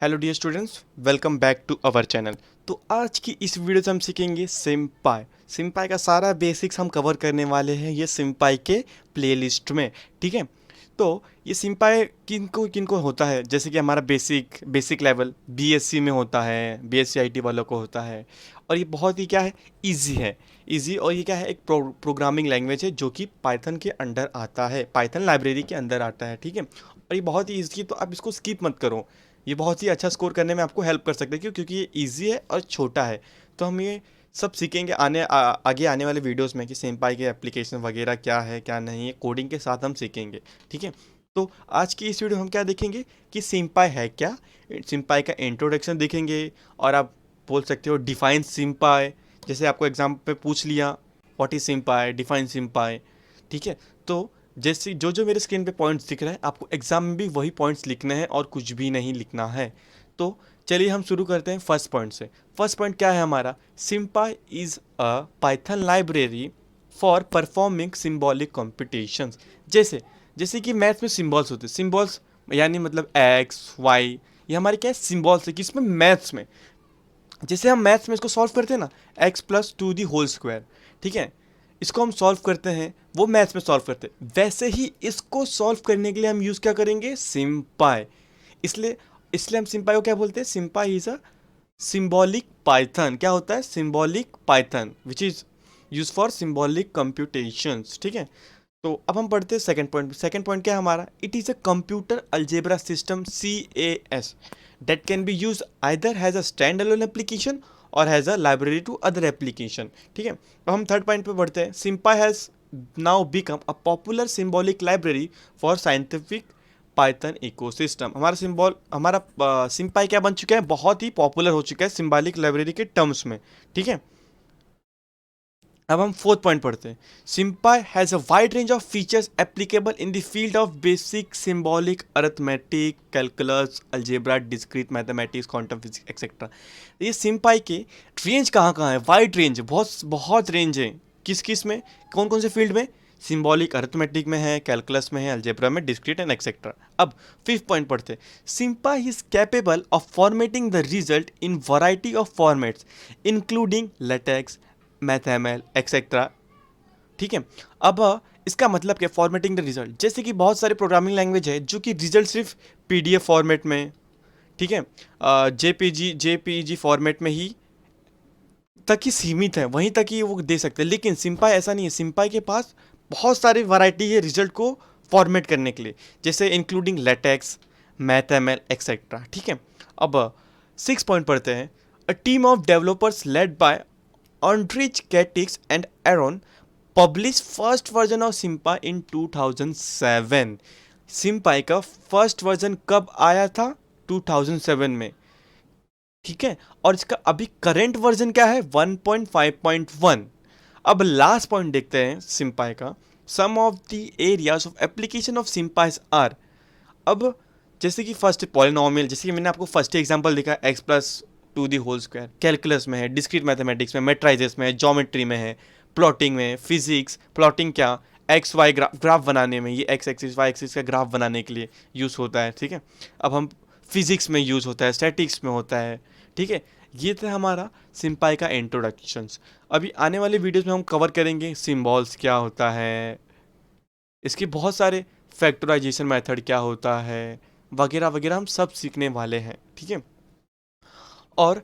Hello dear students, welcome back to our channel. तो आज की इस वीडियो से हम सीखेंगे सिम्पाई। सिम्पाई का सारा बेसिक्स हम कवर करने वाले हैं ये सिम्पाई के प्लेलिस्ट में। ठीक है, तो ये सिम्पाई किनको किनको होता है, जैसे कि हमारा बेसिक लेवल बीएससी में होता है, बीएससी आईटी वालों को होता है। और ये बहुत ही क्या है, इजी है। इजी, और ये क्या है, एक प्रोग्रामिंग लैंग्वेज है जो कि पाइथन के अंडर आता है, पाइथन लाइब्रेरी के अंदर आता है। ठीक है, और ये बहुत ही ईजी है, तो आप इसको स्किप मत करो। ये बहुत ही अच्छा स्कोर करने में आपको हेल्प कर सकता है, क्योंकि ये इजी है और छोटा है। तो हम ये सब सीखेंगे आगे आने वाले वीडियोस में कि सिम्पाई के एप्लीकेशन वगैरह क्या है क्या नहीं है, कोडिंग के साथ हम सीखेंगे। ठीक है, तो आज की इस वीडियो में हम क्या देखेंगे कि सिम्पाई है क्या, सिम्पाई का इंट्रोडक्शन देखेंगे। और आप बोल सकते हो डिफाइन सिम्पाई, जैसे आपको एग्जाम पे पूछ लिया व्हाट इज सिम्पाई, डिफाइन सिम्पाई। ठीक है, तो जैसे जो जो मेरे स्क्रीन पे पॉइंट्स दिख रहे हैं, आपको एग्जाम में भी वही पॉइंट्स लिखने हैं और कुछ भी नहीं लिखना है। तो चलिए हम शुरू करते हैं फर्स्ट पॉइंट से। फर्स्ट पॉइंट क्या है हमारा, SymPy is a Python library for performing symbolic competitions. जैसे जैसे कि मैथ्स में सिम्बॉल्स होते हैं, सिम्बॉल्स यानी मतलब एक्स वाई, ये हमारे क्या है, सिम्बॉल्स है, किसमें, मैथ्स में। जैसे हम मैथ्स में इसको सॉल्व करते हैं ना, X plus two the whole square. ठीक है, इसको हम सॉल्व करते हैं, वो मैथ्स में सॉल्व करते हैं, वैसे ही इसको सॉल्व करने के लिए हम यूज़ क्या करेंगे, सिम्पाई। इसलिए इसलिए हम सिम्पाई को क्या बोलते हैं, SymPy is a symbolic Python. क्या होता है, symbolic Python which is use for symbolic computations. ठीक है, तो अब हम पढ़ते हैं सेकंड पॉइंट। सेकंड पॉइंट क्या है हमारा, it is a computer algebra system CAS that can be used either has a standalone application or has a library to other application। ठीक है, अब हम थर्ड पॉइंट पे बढ़ते हैं। SymPy has now become a popular symbolic library for scientific Python ecosystem. हमारा SymPy क्या बन चुका है, बहुत ही पॉपुलर हो चुका है सिम्बॉलिक लाइब्रेरी के टर्म्स में। ठीक है, अब हम फोर्थ पॉइंट पढ़ते हैं। SymPy has a wide range of features applicable in the field of basic symbolic arithmetic calculus algebra discrete mathematics quantum physics etcetera. ये सिम्पाई के रेंज कहाँ कहाँ है, वाइड रेंज, बहुत बहुत रेंज है। किस किस में, कौन कौन से फील्ड में, सिम्बॉलिक अरिथमेटिक में है, कैलकुलस में है, अलजेब्रा में, डिस्क्रीट एंड एक्सेट्रा। अब फिफ्थ पॉइंट पढ़ते हैं। SymPy is capable of formatting the result in variety of formats including LaTeX, MathML etcetera. ठीक है, अब इसका मतलब क्या, फॉर्मेटिंग द रिजल्ट, जैसे कि बहुत सारे प्रोग्रामिंग लैंग्वेज है जो कि रिजल्ट सिर्फ PDF फॉर्मेट में, ठीक है, JPG फॉर्मेट में ही तक ही सीमित है, वहीं तक ही वो दे सकते हैं। लेकिन सिम्पाई ऐसा नहीं है, सिम्पाई के पास बहुत सारी वैरायटी है रिजल्ट को फॉर्मेट करने के लिए, जैसे इंक्लूडिंग लेटेक्स, मैथएमएल एक्सेट्रा। ठीक है, अब सिक्स पॉइंट पढ़ते हैं। A team of developers led by Andrij Katix and Aaron published first version of Simpa in 2007। सिम्पाई का फर्स्ट वर्जन कब आया था, 2007 में। ठीक है, और इसका अभी करंट वर्जन क्या है, 1.5.1। अब लास्ट पॉइंट देखते हैं सिम्पाई का। Some of the areas of application of SymPy's are. अब जैसे कि फर्स्ट पॉलिनोमियल, जैसे कि मैंने आपको फर्स्ट एग्जांपल दिखा, x plus two the whole square, calculus में है, डिस्क्रीट मैथमेटिक्स में, मेट्राइजेस में है, ज्योमेट्री में है, प्लॉटिंग में, फिजिक्स, प्लॉटिंग क्या, एक्स वाई ग्राफ बनाने में, ये एक्स एक्सिस वाई एक्सिस का ग्राफ बनाने के लिए यूज़ होता है। ठीक है, अब हम फिजिक्स में यूज़ होता है, स्टैटिक्स में होता है। ठीक है, ये था हमारा सिम्पाई का इंट्रोडक्शंस। अभी आने वाले वीडियोस में हम कवर करेंगे सिम्बॉल्स क्या होता है, इसके बहुत सारे फैक्टराइजेशन मेथड क्या होता है, वगैरह वगैरह हम सब सीखने वाले हैं। ठीक है, और